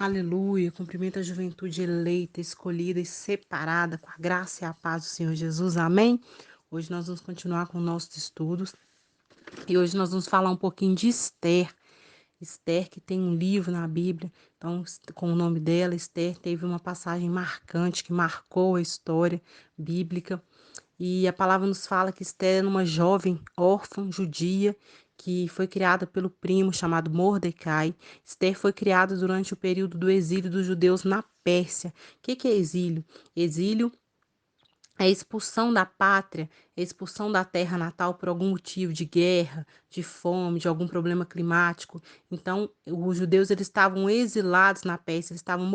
Aleluia, cumprimento a juventude eleita, escolhida e separada com a graça e a paz do Senhor Jesus. Amém? Hoje nós vamos continuar com nossos estudos e hoje nós vamos falar um pouquinho de Esther. Esther, que tem um livro na Bíblia, então, com o nome dela, Esther teve uma passagem marcante que marcou a história bíblica. E a palavra nos fala que Esther era uma jovem órfã judia que foi criada pelo primo chamado Mordecai. Esther foi criada durante o período do exílio dos judeus na Pérsia. O que é exílio? Exílio é a expulsão da pátria, a expulsão da terra natal por algum motivo de guerra, de fome, de algum problema climático. Então, os judeus eles estavam exilados na Pérsia, eles estavam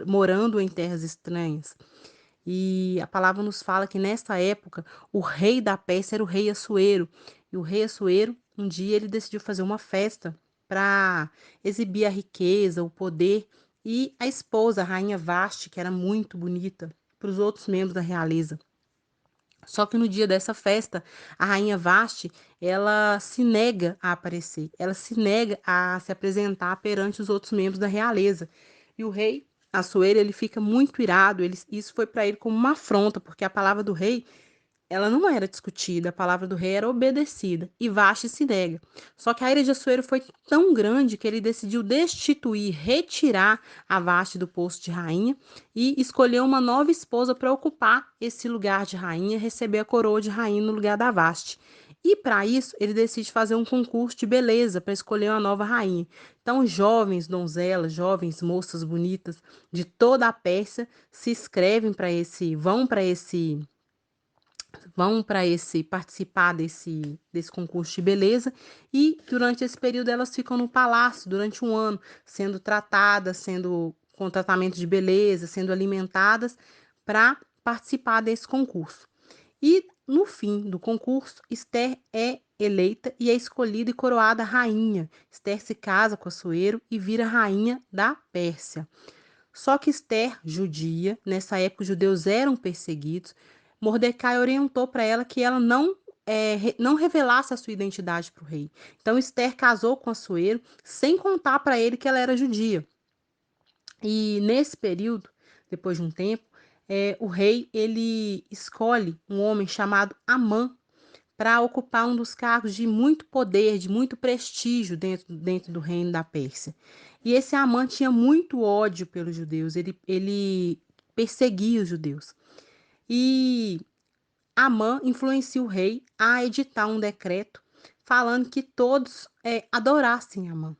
morando em terras estranhas. E a palavra nos fala que nessa época o rei da Pérsia era o rei Assuero. E o rei Assuero, um dia ele decidiu fazer uma festa para exibir a riqueza, o poder e a esposa, a rainha Vasti, que era muito bonita, para os outros membros da realeza. Só que no dia dessa festa, a rainha Vasti, ela se nega a aparecer, ela se nega a se apresentar perante os outros membros da realeza. E o rei Assuero, ele fica muito irado, isso foi para ele como uma afronta, porque a palavra do rei ela não era discutida, a palavra do rei era obedecida, e Vashti se nega. Só que a ira de Assuero foi tão grande que ele decidiu destituir, retirar a Vashti do posto de rainha e escolher uma nova esposa para ocupar esse lugar de rainha, receber a coroa de rainha no lugar da Vashti. E para isso, ele decide fazer um concurso de beleza para escolher uma nova rainha. Então, jovens donzelas, jovens moças bonitas de toda a Pérsia se inscrevem vão para esse participar desse concurso de beleza e durante esse período elas ficam no palácio durante um ano, sendo tratadas, sendo com tratamento de beleza, sendo alimentadas para participar desse concurso. E no fim do concurso, Esther é eleita e é escolhida e coroada rainha. Esther se casa com Assuero e vira rainha da Pérsia. Só que Esther, judia, nessa época os judeus eram perseguidos, Mordecai orientou para ela que ela não revelasse a sua identidade para o rei. Então Esther casou com Assuero sem contar para ele que ela era judia. E nesse período, depois de um tempo, o rei ele escolhe um homem chamado Amã para ocupar um dos cargos de muito poder, de muito prestígio dentro do reino da Pérsia. E esse Amã tinha muito ódio pelos judeus, ele perseguia os judeus. E Amã influencia o rei a editar um decreto falando que todos adorassem Amã.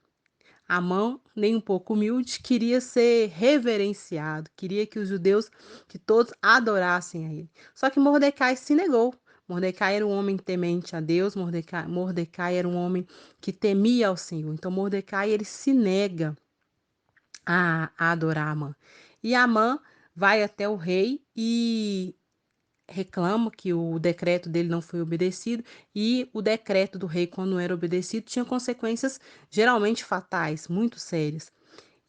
Amã, nem um pouco humilde, queria ser reverenciado, queria que os judeus, que todos adorassem a ele. Só que Mordecai se negou. Mordecai era um homem temente a Deus, Mordecai era um homem que temia ao Senhor. Então Mordecai ele se nega a adorar Amã. E Amã vai até o rei e reclama que o decreto dele não foi obedecido e o decreto do rei, quando não era obedecido, tinha consequências geralmente fatais, muito sérias.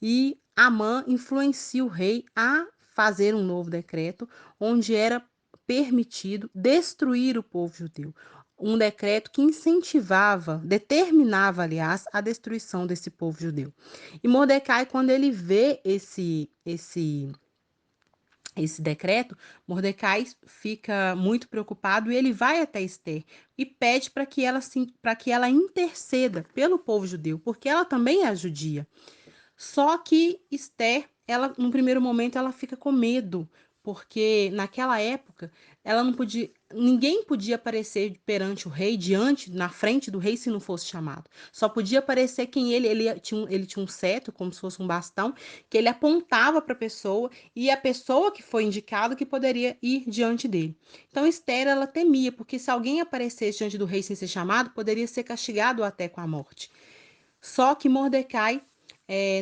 E Amã influencia o rei a fazer um novo decreto onde era permitido destruir o povo judeu. Um decreto que determinava, aliás, a destruição desse povo judeu. E Mordecai, quando ele vê esse decreto, Mordecai fica muito preocupado e ele vai até Esther e pede para que ela interceda pelo povo judeu, porque ela também é judia. Só que Esther, ela, no primeiro momento, ela fica com medo, porque naquela época ela não podia, ninguém podia aparecer perante o rei, na frente do rei, se não fosse chamado. Só podia aparecer quem ele tinha um cetro, como se fosse um bastão, que ele apontava para a pessoa e a pessoa que foi indicada que poderia ir diante dele. Então Esther, ela temia, porque se alguém aparecesse diante do rei sem ser chamado, poderia ser castigado até com a morte. Só que Mordecai,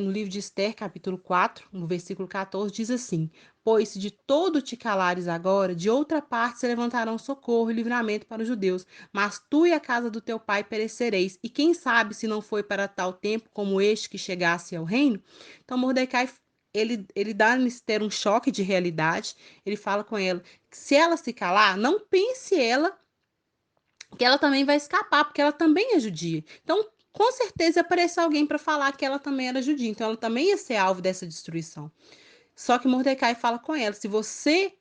no livro de Esther, capítulo 4, no versículo 14, diz assim: Pois se de todo te calares agora, de outra parte se levantarão socorro e livramento para os judeus, mas tu e a casa do teu pai perecereis, e quem sabe se não foi para tal tempo como este que chegasse ao reino? Então Mordecai, ele dá a Esther um choque de realidade, ele fala com ela, que se ela se calar, não pense ela que ela também vai escapar, porque ela também é judia. Então, com certeza ia aparecer alguém para falar que ela também era judia, então ela também ia ser alvo dessa destruição. Só que Mordecai fala com ela: se você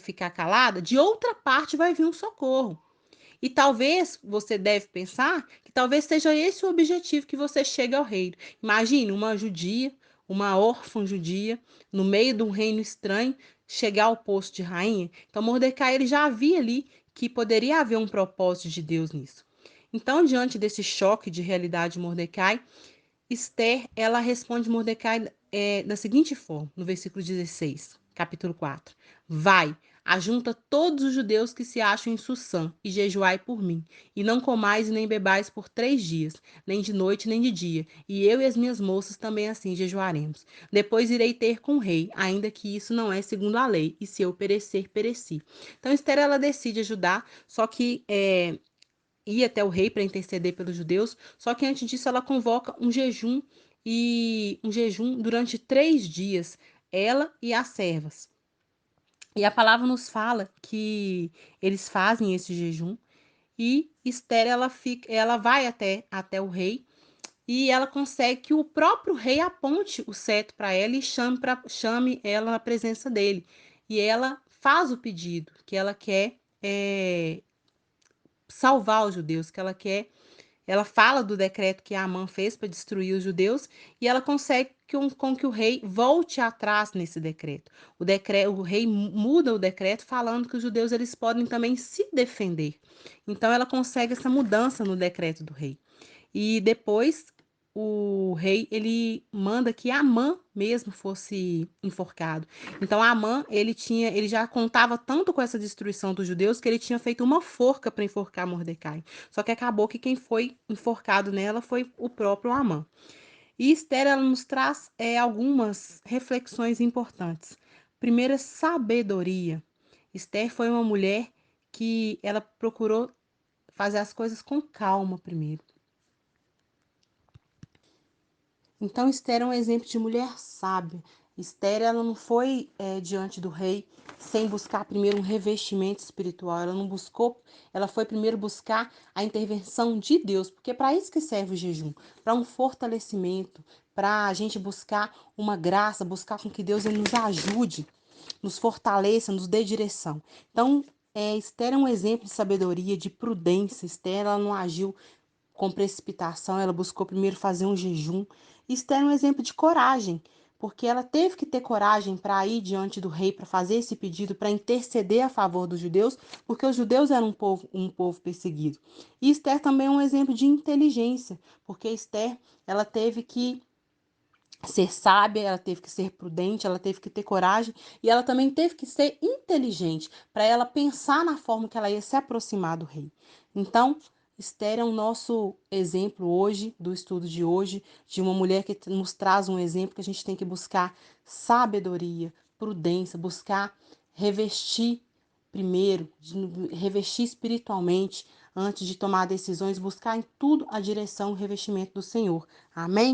ficar calada, de outra parte vai vir um socorro. E talvez você deve pensar que talvez seja esse o objetivo que você chega ao reino. Imagine uma judia, uma órfã judia, no meio de um reino estranho, chegar ao posto de rainha. Então Mordecai ele já havia ali que poderia haver um propósito de Deus nisso. Então, diante desse choque de realidade de Mordecai, Esther, ela responde Mordecai da seguinte forma, no versículo 16, capítulo 4. Vai, ajunta todos os judeus que se acham em Sussã e jejuai por mim, e não comais e nem bebais por 3 dias, nem de noite nem de dia, e eu e as minhas moças também assim jejuaremos. Depois irei ter com o rei, ainda que isso não é segundo a lei, e se eu perecer, pereci. Então Esther, ela decide ajudar, só que ir até o rei para interceder pelos judeus, só que antes disso ela convoca um jejum durante 3 dias, ela e as servas. E a palavra nos fala que eles fazem esse jejum e Esther ela vai até o rei e ela consegue que o próprio rei aponte o cetro para ela e chame ela na presença dele. E ela faz o pedido que ela quer salvar os judeus, que ela quer. Ela fala do decreto que Amã fez para destruir os judeus e ela consegue com que o rei volte atrás nesse decreto. O rei muda o decreto falando que os judeus eles podem também se defender. Então ela consegue essa mudança no decreto do rei. E depois o rei ele manda que Amã mesmo fosse enforcado. Então Amã ele já contava tanto com essa destruição dos judeus que ele tinha feito uma forca para enforcar Mordecai. Só que acabou que quem foi enforcado nela foi o próprio Amã. E Esther ela nos traz algumas reflexões importantes. Primeira, sabedoria. Esther foi uma mulher que ela procurou fazer as coisas com calma primeiro. Então, Esther é um exemplo de mulher sábia. Esther, ela não foi diante do rei sem buscar primeiro um revestimento espiritual. Ela não buscou, ela foi primeiro buscar a intervenção de Deus, porque é para isso que serve o jejum, para um fortalecimento, para a gente buscar uma graça, buscar com que Deus ele nos ajude, nos fortaleça, nos dê direção. Então, Esther é um exemplo de sabedoria, de prudência. Esther, ela não agiu com precipitação, ela buscou primeiro fazer um jejum. Isso é um exemplo de coragem, porque ela teve que ter coragem para ir diante do rei, para fazer esse pedido, para interceder a favor dos judeus, porque os judeus eram um povo perseguido. E Esther também é um exemplo de inteligência, porque Esther, ela teve que ser sábia, ela teve que ser prudente, ela teve que ter coragem e ela também teve que ser inteligente para ela pensar na forma que ela ia se aproximar do rei. Então, Esther é o nosso exemplo hoje, do estudo de hoje, de uma mulher que nos traz um exemplo que a gente tem que buscar sabedoria, prudência, buscar revestir primeiro, revestir espiritualmente antes de tomar decisões, buscar em tudo a direção, o revestimento do Senhor. Amém?